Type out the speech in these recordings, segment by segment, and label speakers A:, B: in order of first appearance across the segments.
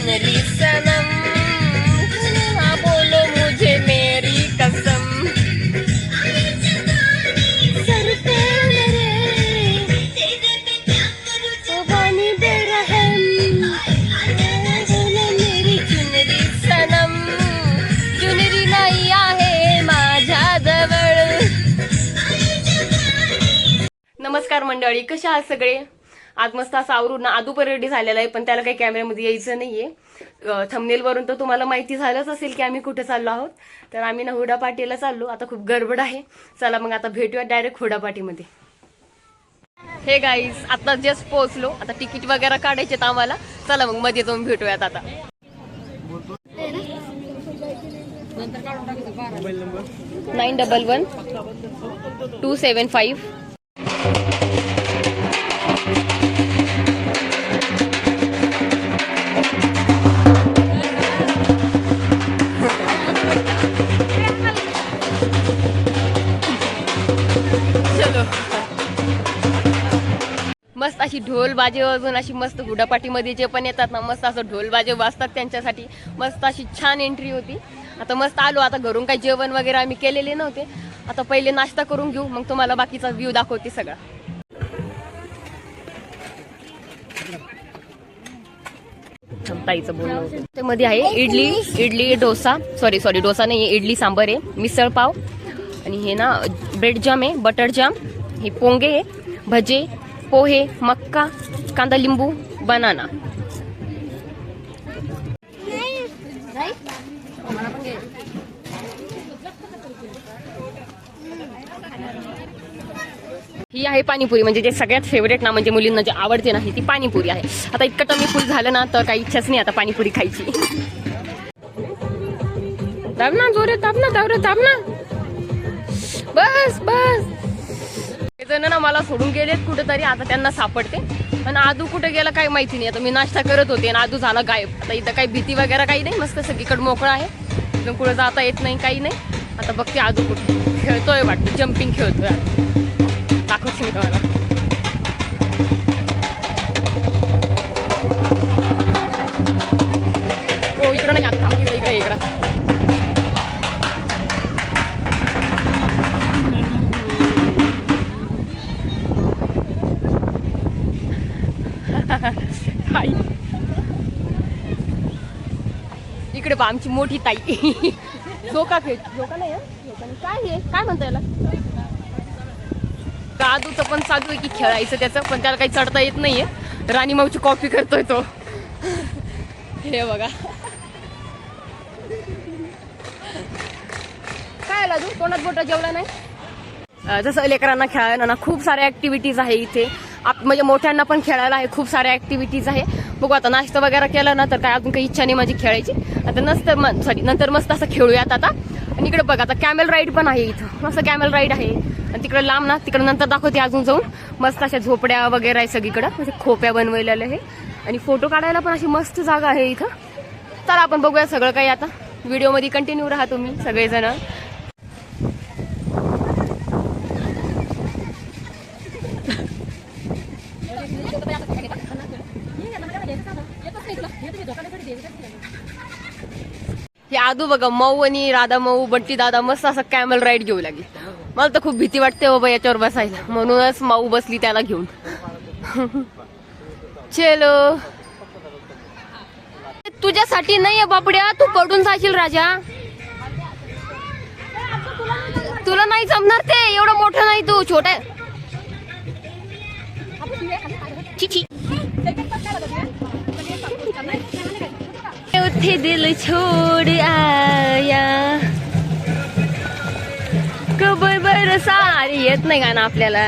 A: चुनरी सनम, हाँ बोलो मुझे मेरी कसम, सर पे मेरे पानी दे रहम, बोलो मेरी चुनरी सनम, चुनरी नाही आहे माझ्या जवळ. नमस्कार मंडळी, कशा आहात सगळे. आज मस्त असं आवरून आदू रेडी झालेला आहे, पण त्याला काही कॅमेऱ्यामध्ये यायचं नाहीये. थंबनेल वरून तर तुम्हाला माहिती झालंच असेल की आम्ही कुठे चाललो आहोत. तर आम्ही ना हुडा पार्टीला चाललो. आता खूप गडबड आहे. चला मग आता भेटूया डायरेक्ट हुडा पार्टीमध्ये. हे गाईज, आता जस्ट पोहोचलो. आता तिकीट वगैरे काढायचे आम्हाला. चला मग मध्ये जाऊन भेटूयात आता. 911275. मस्त अशी ढोल बाजे वाजून अशी मस्त हुडापाटीमध्ये जे पण येतात ना, मस्त असं ढोल बाजे वाजतात त्यांच्यासाठी. मस्त अशी छान एंट्री होती. आता मस्त आलो. आता घरून काही जेवण वगैरे आम्ही केलेले नव्हते. आता पहिले नाश्ता करून घेऊ, मग तुम्हाला बाकीचा व्ह्यू दाखवते सगळा. ताईचं बोलणं त्यामध्ये आहे इडली डोसा, सॉरी डोसा नाही, इडली सांबर आहे, मिसळ पाव, आणि हे ना ब्रेड जाम आहे, बटर जाम, हे पोंगे आहे, भजे, पोहे, मक्का, कांदा लिंबू, बनाना. ही आहे पाणीपुरी, म्हणजे जे सगळ्यात फेवरेट ना, म्हणजे मुलींना जे आवडते ना, ती पाणीपुरी आहे. आता इतकं टमी फुल झालं ना, तर काही इच्छाच नाही आता पाणीपुरी खायची. दाब ना जोरे, दाब ना. बस हे जण ना मला सोडून गेलेत कुठेतरी. आता त्यांना सापडते. आणि आदू कुठे गेला काही माहिती नाही. आता मी नाश्ता करत होते आणि आदू झाला गायब. आता इथं काही भीती वगैरे काही नाही, मस्त सगळीकडे मोकळा आहे, इथून कुठे जाता येत नाही, काही नाही. आता बघते आदू कुठे खेळतोय, वाटतं जम्पिंग खेळतोय. दाखवते मी तुम्हाला. हो इकडं नाही, आता इकडं. इकडे पहा आमची मोठी ताई. झोका नाही, काय हे काय म्हणता याला. आदूचं पण चालू आहे की खेळायचं त्याचं, पण त्याला काही चढता येत नाहीये. राणी माऊची कॉपी करतोय तो. हे बघा काय आला तू कोणात बोटा जेवला नाही. जसं लेकरांना खेळायला ना खूप साऱ्या ऍक्टिव्हिटीज आहे इथे. म्हणजे मोठ्यांना पण खेळायला आहे, खूप साऱ्या ऍक्टिव्हिटीज आहे. बघू आता नाश्ता वगैरे केला ना, तर काय अजून काही इच्छा नाही माझी खेळायची. आता नंतर मस्त असं खेळूयात आता. आणि इकडे बघा आता कॅमेल राईड पण आहे इथं, मस्त कॅमेल राईड आहे. आणि तिकडे लांब ना, तिकडे नंतर दाखवते अजून जाऊन. मस्त अशा झोपड्या वगैरे आहे सगळीकडं, म्हणजे खोप्या बनवलेल्या आहे. आणि फोटो काढायला पण अशी मस्त जागा आहे इथं. चला आपण बघूया सगळं काही. आता व्हिडिओमध्ये कंटिन्यू राहा तुम्ही सगळेजण. हे आदू बघा, मऊ आणि राधा मऊ, बंटी दादा मस्त असं कॅमल राईड घेऊ लागली. मला तर खूप भीती वाटते बाबा याच्यावर बसायला, म्हणूनच माऊ बसली त्याला घेऊन. चलो, तुझ्यासाठी नाहीये बापड्या, तू पडून जाशील राजा. तुला नाही जमणार ते, एवढं मोठं नाही, तू छोटा. उठे दिल छोड़ आया कबर बरसार. येत नाही गाणं आपल्याला,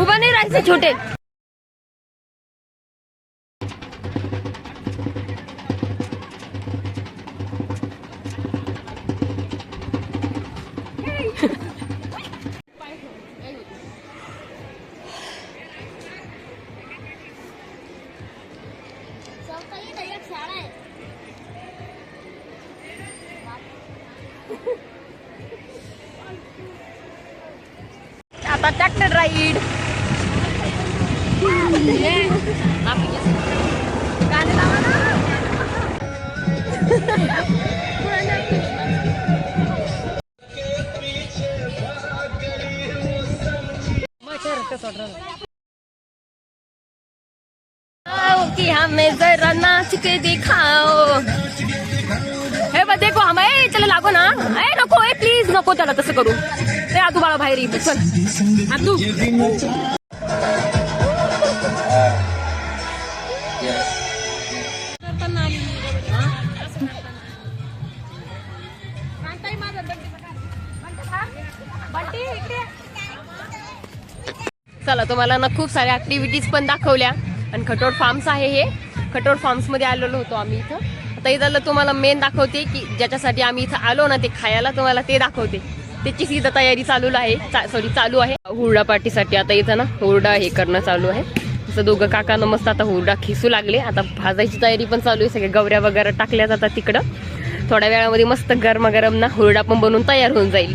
A: उभा नाही राहायचं छोटे. आता ट्रॅक्टर राईड. गाणे लावा ना. कि हमें जरा नाच के दिखाओ. हे बघ देखो हम चला लागो ना. नको प्लीज नको त्याला तसं करू. ते आजू बाळा बाहेर येतो. चल आजू. चला तुम्हाला ना खूप साऱ्या ऍक्टिव्हिटीज पण दाखवल्या आणि खटोड फार्म्स आहे हे. खटोड फार्म्स मध्ये आलेलो होतो आम्ही इथं. आता इथं तुम्हाला मेन दाखवते की ज्याच्यासाठी आम्ही इथं आलो ना ते खायला तुम्हाला ते दाखवते. त्याची सीधा तयारी चालू आहे हुरडा पार्टीसाठी. आता इथं ना हुरडा हे करणं चालू आहे. तसं दोघं काकांना मस्त आता हुरडा खिसू लागले. आता भाजायची तयारी पण चालू आहे. सगळे गवऱ्या वगैरे टाकल्या जातात तिकडं. थोड्या वेळामध्ये मस्त गरमागरम ना हुरडा पण बनवून तयार होऊन जाईल.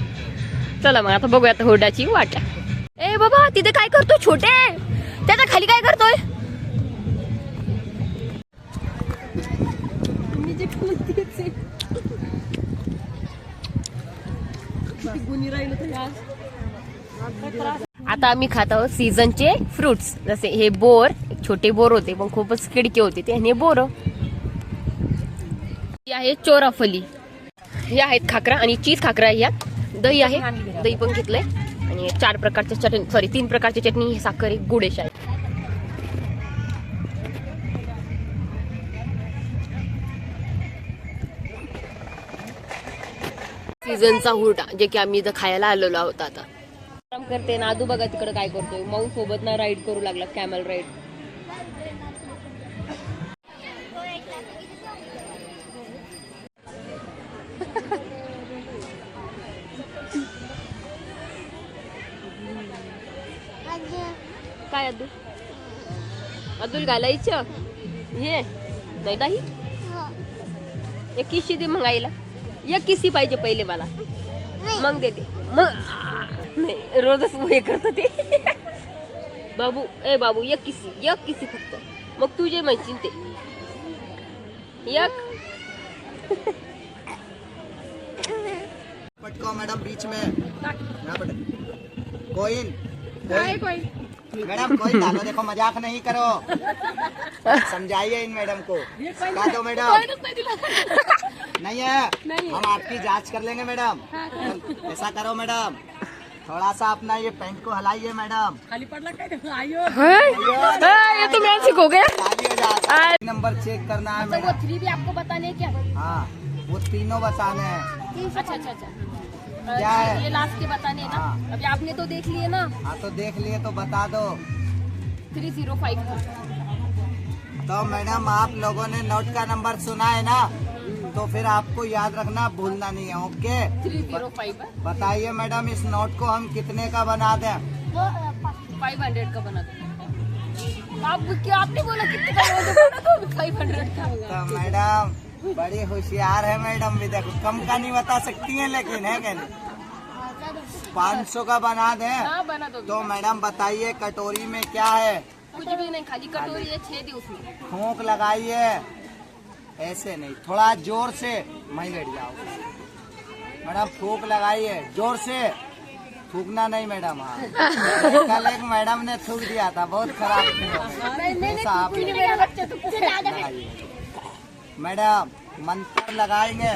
A: चला मग आता बघूया आता हुरडाची वाट. ए बाबा तिथे काय करतोय छोटे? त्याच्या खाली काय करतोय? आता आम्ही खात आहोत सीझनचे फ्रुट्स. जसे हे बोर, छोटे बोर होते पण खूपच किडके होते ते. आणि बोर आहे चोराफली. हे आहेत खाकरा आणि चीज खाकरा. ह्या दही आहे, दही पण घेतलंय. आणि 4 प्रकारच्या चटणी 3 प्रकारची चटणी, साखर, एक गुडेश आहे. सीझनचा हुरडा जे की आम्ही इथं खायला आलेलो आहोत. आता काम करते ना. आजू बघा तिकडे काय करतोय. माऊ सोबत ना राईड करू लागला, कॅमल राईड. काय अब्दुल घालायचं हे नाही दाही. एक किशी दे मग आईला. एक किसी पाहिजे पहिले मला, मग देते. मग नाही रोजच हे करत ते. बाबू ए बाबू एक किसी फक्त. मग तुझे म्हणशील ते एक.
B: पटको मैडम बीच में कोइन मैडम कोइन डालो. देखो मजाक नहीं करो. समझाइए इन मैडम को. क्या दो मैडम नहीं है. हम आपकी जांच कर लेंगे मैडम. ऐसा करो मैडम, थोड़ा सा अपना ये पेंट को हलाइए मैडम.
A: ये तो मैं सीखो गया.
B: नंबर चेक करना है मैडम.
A: वो 3 भी आपको बताने क्या?
B: हाँ वो तीनों बताने हैं.
A: अच्छा
B: क्या है?
A: ये लास्ट के बताने हैं ना.
B: हाँ.
A: अभी आपने तो देख लिए ना.
B: हाँ तो देख लिए तो बता दो.
A: 305.
B: तो मैडम आप लोगों ने नोट का नंबर सुना है ना, तो फिर आपको याद रखना, भूलना नहीं है. ओके
A: 305.
B: बताइए मैडम इस नोट को हम कितने का बना दें?
A: 500 का बना दो. आपने बोला कितने का? 500 का.
B: तो मैडम बड़ी होशियार है मैडम भी. देखो कम का नहीं बता सकती हैं लेकिन है क्या नहीं. 500 का बना दें.
A: हाँ बना दो.
B: तो मैडम बताइए कटोरी में क्या है?
A: कुछ भी नहीं, खाली कटोरी है. 6 दी उसमें.
B: फूंक लगाइए. ऐसे नहीं, थोड़ा जोर से. मैं बैठ जाओ मैडम. फूंक लगाइए जोर से. थूकना नहीं मैडम. हाँ कल एक मैडम ने थूक दिया था, बहुत खराब ऐसा आप मैडम. मंत्र लगाएंगे,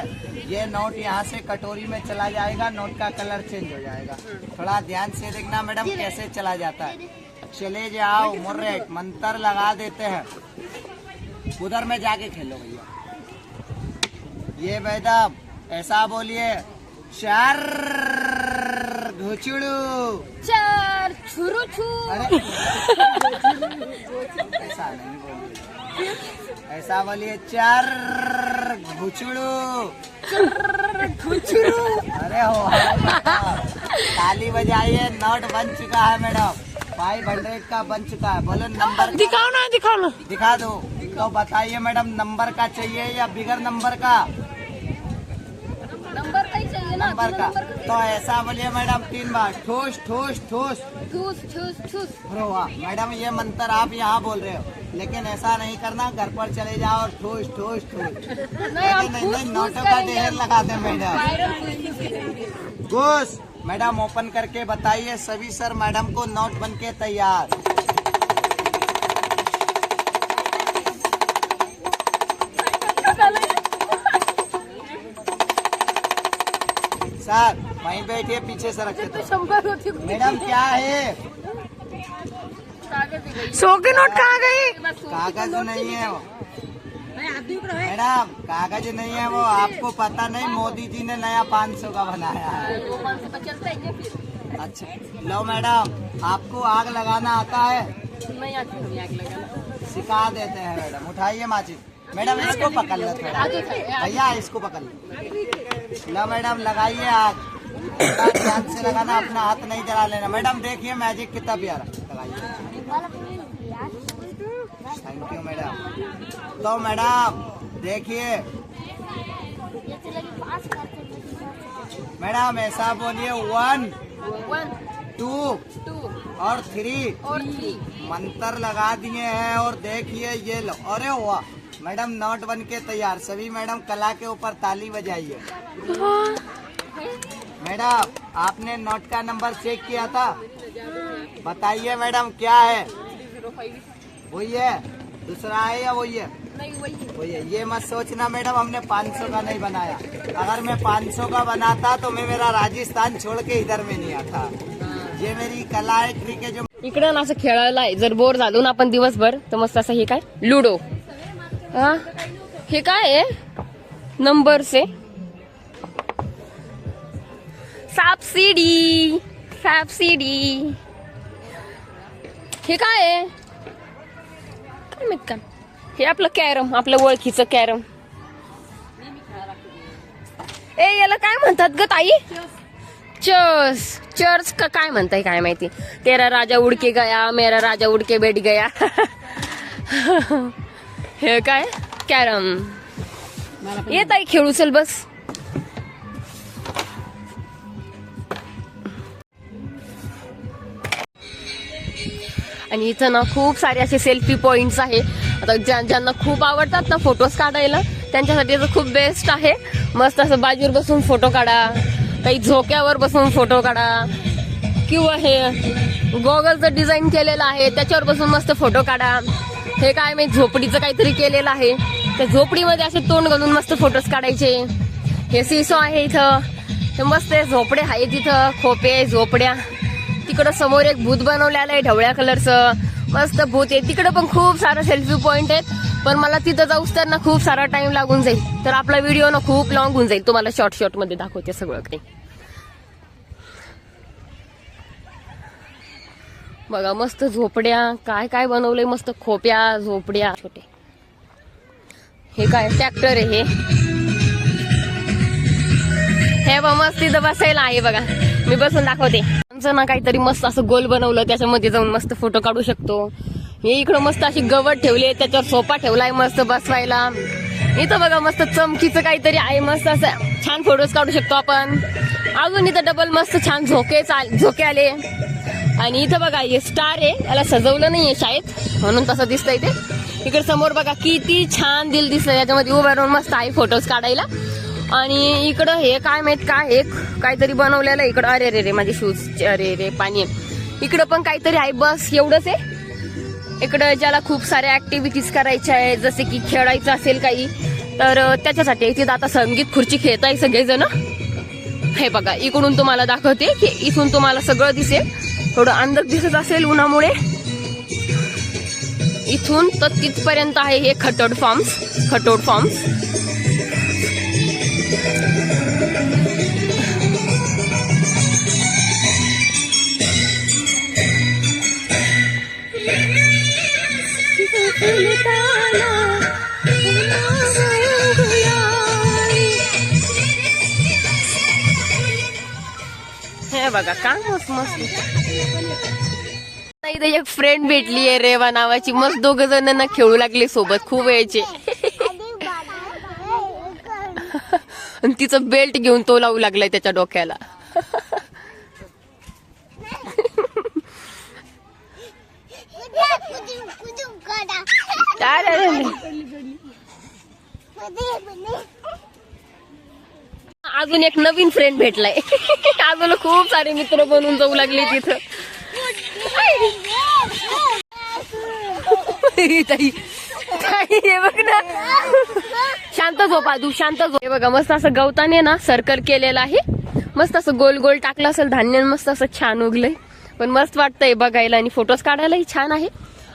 B: ये नोट यहाँ से कटोरी में चला जाएगा. नोट का कलर चेंज हो जाएगा. थोड़ा ध्यान से देखना मैडम कैसे चला जाता है. चले जाओ मुर्रेट. मंत्र लगा देते हैं. उधर में जाके खेलो भैया. ये मैडम ऐसा बोलिए. 4 घुचड़ू.
A: 4 छुरू छू.
B: ऐसा नहीं बोलिए. ऐसा बोलिए 4 घुचड़ू. अरे हो ताली बजाइए. नोट बन चुका है मैडम. 500 का बन चुका है. बोलो नंबर
A: दिखाओ ना.
B: दिखा दो. तो बताइए मैडम नंबर का चाहिए या बिगर नंबर का?
A: नंबर का ही चाहिए ना.
B: नंबर का. तो ऐसा बोलिए मैडम 3 बार. ठूस ठूस ठूस.
A: ठूस ठूस ठूस.
B: अरे वाह मैडम ये मंत्र आप यहाँ बोल रहे हो, लेकिन ऐसा नहीं करना. घर पर चले जाओ और ठूस ठूस ठूस. नहीं नोटों का ढेर लगा दे मैडम. घूस. मैडम ओपन करके बताइए. सभी सर मैडम को नोट बन के तैयार. सर वहीं बैठिए, पीछे से रखे तो। मैडम क्या है?
A: सौ की नोट कहाँ गई?
B: कागज नहीं है वो मैडम, कागज नहीं है वो। आपको पता नहीं, मोदी जी ने नया 500 का बनाया है। अच्छा लो मैडम, आपको आग लगाना आता है?
A: नहीं आती आग लगाना।
B: सिखा देते हैं मैडम। उठाइए माचिस। मैडम इसको पकड़ लो थोड़ा, भैया इसको पकड़ लो। लो मैडम लगाइए आग। ध्यान से लगाना, अपना हाथ नहीं जला लेना। मैडम देखिए मैजिक कितना प्यारा। लगाइए। Thank you madam. तो मैडम देखिए मैडम, ऐसा बोलिए 1 2 और 3 मंत्र लगा दिए हैं। और देखिए ये लो, अरे वाह मैडम, नोट बन के तैयार। सभी मैडम कला के ऊपर ताली बजाइए। मैडम आपने नोट का नंबर चेक किया था? बताइए मैडम क्या है? वही है? दूसरा है या वही है? वही है। ये मत सोचना मैडम हमने 500 का नहीं बनाया। अगर मैं 500 का बनाता तो मैं मेरा राजस्थान छोड़ के इधर में नहीं आता। ये मेरी कला है, ट्रिक है जो
A: इकडं ना असं खेळायला आहे. जर बोर झालो ना आपण दिवसभर तर मस्त असं हे काय लुडो. हा हे काय आहे? नंबर से सापसिडी हे काय आहे? काय माहित का? हे आपलं कॅरम, आपलं ओळखीचं कॅरम. ए याला काय म्हणतात ग ताई? चर्च का काय म्हणताय काय माहिती. तेरा राजा उड़ के गया, मेरा राजा उड़ के बैठ गया. हे काय? कॅरम. ये ताई खेळू चल बस. आणि इथं ना खूप सारे असे सेल्फी पॉइंट्स आहे. आता ज्यांना खूप आवडतात ना फोटोज काढायला, त्यांच्यासाठी खूप बेस्ट आहे. मस्त असं बाजूवर बसून फोटो काढा, काही झोक्यावर बसून फोटो काढा, किंवा हे गॉगलचं डिझाईन केलेलं आहे त्याच्यावर बसून मस्त फोटो काढा. हे काय मी झोपडीचं काहीतरी केलेलं आहे, त्या झोपडीमध्ये असे तोंड घालून मस्त फोटोज काढायचे. हे सिसो आहे इथं, हे मस्त झोपडे आहे तिथं, खोपे झोपड्या. तिकडं समोर एक भूत बनवलेलं आहे ढवळ्या कलरचं, मस्त भूत आहे. तिकडं पण खूप सारं सेल्फी पॉइंट आहेत, पण मला तिथं जाऊस तर ना खूप सारा टाइम लागून जाईल. तर आपला व्हिडिओ ना खूप लॉंग होऊन जाईल. तुम्हाला शॉर्ट मध्ये दाखवते सगळं काही. बघा मस्त झोपड्या, काय काय बनवलंय, मस्त खोप्या झोपड्या छोटे. हे काय ट्रॅक्टर आहे हे बघ, मस्त इथं बसायला आहे बघा. मी बसून दाखवते. आमचं ना काहीतरी मस्त असं गोल बनवलं, त्याच्यामध्ये जाऊन मस्त फोटो काढू शकतो. हे इकडं मस्त अशी गवत ठेवली, त्याच्यावर सोफा ठेवलाय मस्त बसवायला. इथं बघा मस्त चमकीचं काहीतरी आहे, मस्त असं छान फोटोज काढू शकतो आपण. अजून इथं डबल मस्त छान झोके आले. आणि इथं बघा हे स्टार आहे, याला सजवलं नाहीये शाळेत म्हणून तसं दिसतंय ते. इकडे समोर बघा किती छान दिल दिसतंय, याच्यामध्ये उभं राहून मस्त आहे फोटोज काढायला. आणि इकडं हे काय माहित काय एक काहीतरी बनवलेलं आहे इकडं. अरे रे रे माझे शूज, अरे रे पाणी. इकडं पण काहीतरी आहे, बस एवढंच आहे. इकडं ज्याला खूप साऱ्या ऍक्टिव्हिटीज करायच्या आहे, जसे की खेळायचं असेल काही, तर त्याच्यासाठी इथे आता संगीत खुर्ची खेळताय सगळेजण. हे बघा इकडून तुम्हाला दाखवते की इथून तुम्हाला सगळं दिसेल. थोडं अंधक दिसत असेल उन्हामुळे. इथून तर तिथपर्यंत आहे हे खटोड फॉर्म्स. हे बघा काय मस्त इथं एक फ्रेंड भेटलीये रेवा नावाची, मस्त दोघ जण ना खेळू लागले सोबत खूप वेळचे. आणि तिचं बेल्ट घेऊन तो लावू लागलाय त्याच्या डोक्याला. अजून एक नवीन फ्रेंड भेटलाय. अजून खूप सारे मित्र बनून जाऊ लागले तिथं. हे बघ ना, शांत झोपा तू, शांत झोप. हे बघा मस्त असं गवताने ना सर्कल केलेलं आहे, मस्त असं गोल गोल टाकलं असेल धान्य, मस्त असं छान उगलंय. पण मस्त वाटतंय बघायला आणि फोटोज काढायलाही छान आहे.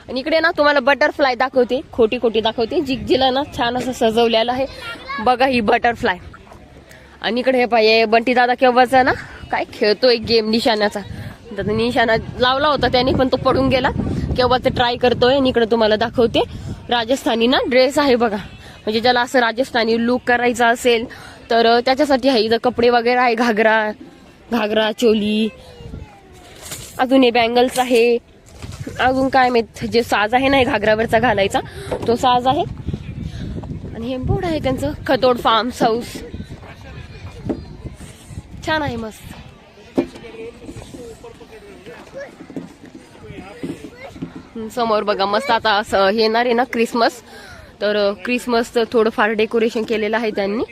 A: आणि इकडे ना तुम्हाला बटरफ्लाय दाखवते, खोटी खोटी दाखवते. जिला ना छान असं सजवलेलं आहे बघा, ही बटरफ्लाय. आणि इकडे हे पाहिजे बंटी दादा केव्हाचा ना काय खेळतोय गेम निशाण्याचा. निशाणा लावला होता त्याने पण तो पडून गेला. केव्हाच ट्राय करतोय. आणि इकडे तुम्हाला दाखवते राजस्थानी ना ड्रेस आहे बघा. म्हणजे ज्याला असं राजस्थानी लुक करायचा असेल तर त्याच्यासाठी आहे. इथं कपडे वगैरे आहे, घागरा चोली, अजून हे बँगल्स आहे, अजून काय माहित जे साज आहे ना घागरावरचा घालायचा तो साज आहे. आणि हे बोर्ड आहे त्यांचं खतोड फार्म हाऊस. छान आहे मस्त. समोर बघा मस्त आता असं येणार आहे ना क्रिसमस, तर क्रिसमसचं थोडंफार डेकोरेशन केलेलं आहे त्यांनी.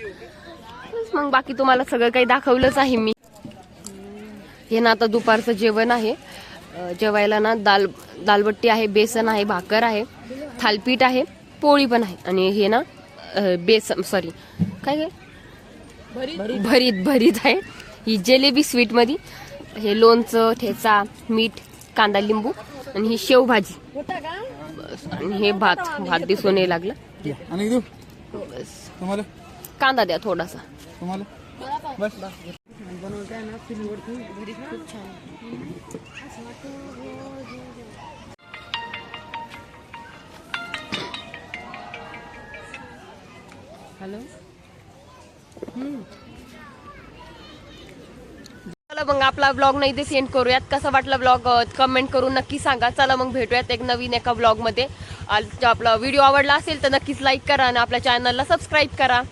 A: मग बाकी तुम्हाला सगळं काही दाखवलंच आहे मी. हे ना आता दुपारचं जेवण आहे. जेवायला ना दालबट्टी आहे, बेसन आहे, भाकर आहे, थालपीठ आहे, पोळी पण आहे. आणि हे ना काय भरीत आहे. ही जिलेबी स्वीट मध्ये. हे लोणचं, ठेचा, मीठ, कांदा, लिंबू. आणि ही शेवभाजी. आणि हे भात दिसून नाही लागलं. बस कांदा द्या थोडासा. हॅलो. चला मग आपला ब्लॉग नाही ते सेंड करूयात. कसा वाटला ब्लॉग कमेंट करून नक्की सांगा. चला मग भेटूयात एक नवीन एका ब्लॉग मध्ये. आपला व्हिडिओ आवडला असेल तर नक्कीच लाईक करा आणि आपल्या चॅनलला सबस्क्राईब करा.